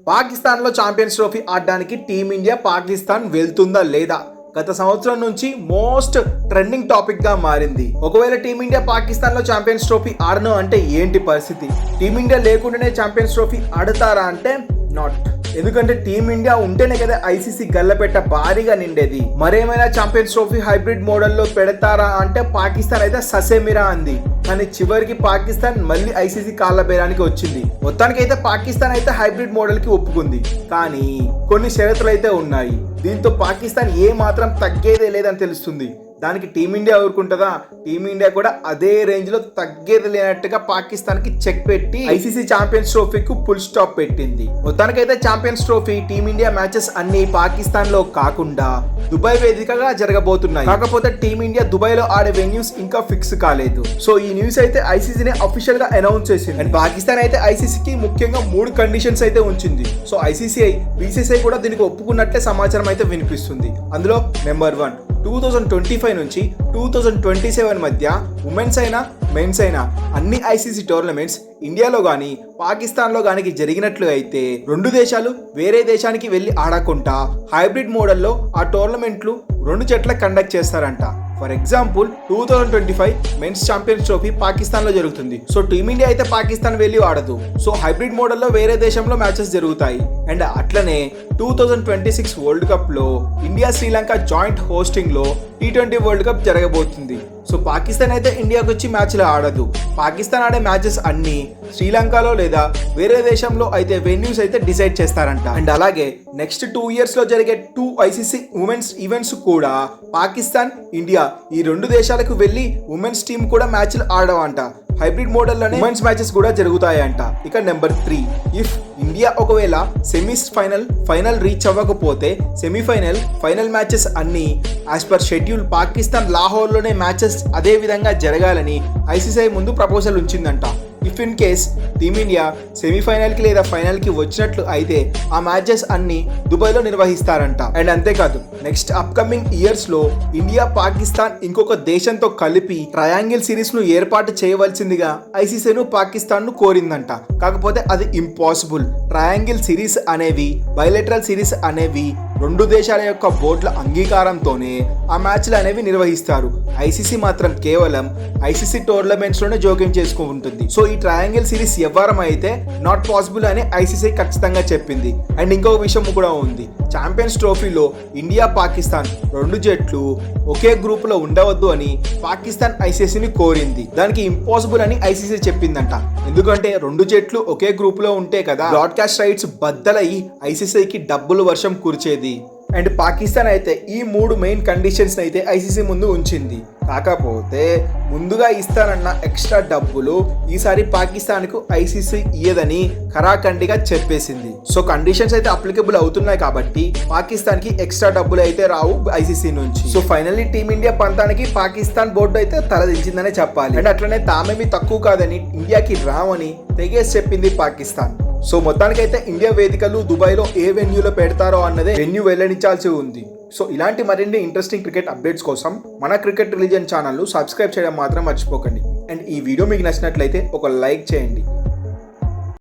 పాకిస్తాన్లో champions trophy ఆడడానికి team India Pakistan వెళ్తుందా లేదా గత సంవత్సరం నుంచి మోస్ట్ ట్రెండింగ్ టాపిక్ గా మారింది. ఒకవేళ టీమిండియా పాకిస్తాన్ లో ఛాంపియన్స్ ట్రోఫీ ఆడను అంటే ఏంటి పరిస్థితి? టీమిండియా లేకుండానే ఛాంపియన్స్ ట్రోఫీ ఆడతారా అంటే నాట్. ఎందుకంటే టీమిండియా ఉంటేనే కదా ఐసీసీ గల్లపెట్ట భారీగా నిండేది. మరేమైనా ఛాంపియన్స్ ట్రోఫీ హైబ్రిడ్ మోడల్లో పెడతారా అంటే పాకిస్తాన్ అయితే ససేమిరా అంది. కానీ చివరికి పాకిస్తాన్ మళ్ళీ ఐసీసీ కాళ్ళ బేరానికి వచ్చింది. మొత్తానికి అయితే పాకిస్తాన్ అయితే హైబ్రిడ్ మోడల్ కి ఒప్పుకుంది. కానీ కొన్ని షరతులు అయితే ఉన్నాయి. దీంతో పాకిస్తాన్ ఏ మాత్రం తగ్గేదే లేదని తెలుస్తుంది. దానికి టీమిండియా ఊరుకుంటుందా? టీమిండియా కూడా అదే రేంజ్ లో తగ్గేది లేనట్టుగా పాకిస్తాన్ కి చెక్ పెట్టి ఐసీసీ ఛాంపియన్స్ ట్రోఫీకి ఫుల్ స్టాప్ పెట్టింది. మొత్తానికైతే ఛాంపియన్స్ ట్రోఫీ టీమిండియా మ్యాచెస్ అన్ని పాకిస్తాన్ లో కాకుండా దుబాయ్ వేదికగా జరగబోతున్నాయి. కాకపోతే టీమిండియా దుబాయ్ లో ఆడే వెన్యూస్ ఇంకా ఫిక్స్ కాలేదు. సో ఈ న్యూస్ అయితే ఐసీసీని అఫీషియల్ గా అనౌన్స్ చేసింది. అండ్ పాకిస్తాన్ అయితే ఐసీసీకి ముఖ్యంగా 3 కండిషన్స్ అయితే ఉంచింది. సో ఐసీసీ బీసీసీఐ కూడా దీనికి ఒప్పుకున్నట్లే సమాచారం అయితే వినిపిస్తుంది. అందులో నెంబర్ 1, 2025 నుంచి 2027 మధ్య ఉమెన్స్ అయినా మెన్స్ అయినా అన్ని ఐసీసీ టోర్నమెంట్స్ ఇండియాలో కానీ పాకిస్తాన్లో కానీ జరిగినట్లు అయితే 2 దేశాలు వేరే దేశానికి వెళ్ళి ఆడకుండా హైబ్రిడ్ మోడల్లో ఆ టోర్నమెంట్లు 2 జట్ల కండక్ట్ చేస్తారంట. For example 2025 men's champions trophy Pakistan లో జరుగుతుంది. సో టీమిండియా అయితే పాకిస్తాన్ వెళ్ళి ఆడదు. సో హైబ్రిడ్ మోడల్లో వేరే దేశంలో మ్యాచెస్ జరుగుతాయి. అండ్ అట్లనే 2026 వరల్డ్ కప్ లో ఇండియా శ్రీలంక జాయింట్ హోస్టింగ్ లో T20 వరల్డ్ కప్ జరగబోతుంది. సో పాకిస్తాన్ అయితే ఇండియాకి వచ్చి మ్యాచ్లు ఆడదు. పాకిస్తాన్ ఆడే మ్యాచెస్ అన్ని శ్రీలంకలో లేదా వేరే దేశంలో అయితే వెన్యూస్ అయితే డిసైడ్ చేస్తారంట. అండ్ అలాగే నెక్స్ట్ 2 years లో జరిగే 2 ఐసీసీ ఉమెన్స్ ఈవెంట్స్ కూడా పాకిస్తాన్, ఇండియా ఈ 2 దేశాలకు వెళ్ళి ఉమెన్స్ టీమ్ కూడా మ్యాచ్లు ఆడవంట. హైబ్రిడ్ మోడల్లోనే ఉమెన్స్ మ్యాచెస్ కూడా జరుగుతాయంట. ఇక నెంబర్ 3, ఇఫ్ ఇండియా ఒకవేళ సెమీస్ ఫైనల్ రీచ్ అవ్వకపోతే సెమీఫైనల్, ఫైనల్ మ్యాచెస్ అన్ని యాజ్ పర్ షెడ్యూల్ పాకిస్తాన్ లాహోర్లోనే మ్యాచెస్ అదే విధంగా జరగాలని ఐసీసీఐ ముందు ప్రపోజల్ ఉంచిందంట. ఇఫ్ ఇన్ కేస్ టీమిండియా సెమీఫైనల్కి లేదా ఫైనల్కి వచ్చినట్లు అయితే ఆ మ్యాచెస్ అన్ని దుబాయ్లో నిర్వహిస్తారంట. అండ్ అంతేకాదు నెక్స్ట్ అప్కమింగ్ ఇయర్స్లో ఇండియా, పాకిస్తాన్ ఇంకొక దేశంతో కలిపి ట్రయాంగిల్ సిరీస్ను ఏర్పాటు చేయవలసిందిగా ఐసీసీను పాకిస్తాన్ను కోరిందంట. కాకపోతే అది ఇంపాసిబుల్. ట్రయాంగిల్ సిరీస్ అనేవి, బైలెటరల్ సిరీస్ అనేవి 2 దేశాల యొక్క బోర్డుల అంగీకారంతోనే ఆ మ్యాచ్లు అనేవి నిర్వహిస్తారు. ఐసీసీ మాత్రం కేవలం ఐసీసీ టోర్నమెంట్స్ లోనే జోక్యం చేసుకుంటుంది. సో ఈ ట్రయాంగిల్ సిరీస్ వ్యవహారం అయితే నాట్ పాసిబుల్ అని ఐసీసీ ఖచ్చితంగా చెప్పింది. అండ్ ఇంకొక విషయం కూడా ఉంది. ఛాంపియన్స్ ట్రోఫీలో ఇండియా, పాకిస్తాన్ 2 జట్లు ఒకే గ్రూప్ లో ఉండవద్దు అని పాకిస్తాన్ ఐసీసీని కోరింది. దానికి ఇంపాసిబుల్ అని ఐసీసీ చెప్పిందంట. ఎందుకంటే 2 జట్లు ఒకే గ్రూప్ లో ఉంటే కదా బ్రాడ్కాస్ట్ రైట్స్ బద్దలయ్యి ఐసీసీకి డబ్బులు వర్షం కురిచేది. అండ్ పాకిస్తాన్ అయితే ఈ 3 మెయిన్ కండిషన్స్ అయితే ఐసీసీ ముందు ఉంచింది. కాకపోతే ముందుగా ఇస్తానన్న ఎక్స్ట్రా డబ్బులు ఈసారి పాకిస్తాన్కు ఐసీసీ ఇయ్యదని ఖరాఖండిగా చెప్పేసింది. సో కండిషన్స్ అయితే అప్లికబుల్ అవుతున్నాయి కాబట్టి పాకిస్తాన్కి ఎక్స్ట్రా డబ్బులు అయితే రావు ఐసీసీ నుంచి. సో ఫైనల్లీ టీమిండియా పంతానికి పాకిస్తాన్ బోర్డు అయితే తలదించిందనే చెప్పాలి. అండ్ అట్లనే తామేమి తక్కువ కాదని ఇండియాకి రావని తెగేసి చెప్పింది పాకిస్తాన్. సో మొత్తానికైతే ఇండియా వేదికలు దుబాయ్లో ఏ వెన్యూలో పెడతారో అన్నదే వెన్యూ వెల్లడించాల్సి ఉంది. సో ఇలాంటి మరిన్ని ఇంట్రెస్టింగ్ క్రికెట్ అప్డేట్స్ కోసం మన క్రికెట్ రిలీజియన్ ఛానల్ను సబ్స్క్రైబ్ చేయడం మాత్రం మర్చిపోకండి. అండ్ ఈ వీడియో మీకు నచ్చినట్లయితే ఒక లైక్ చేయండి.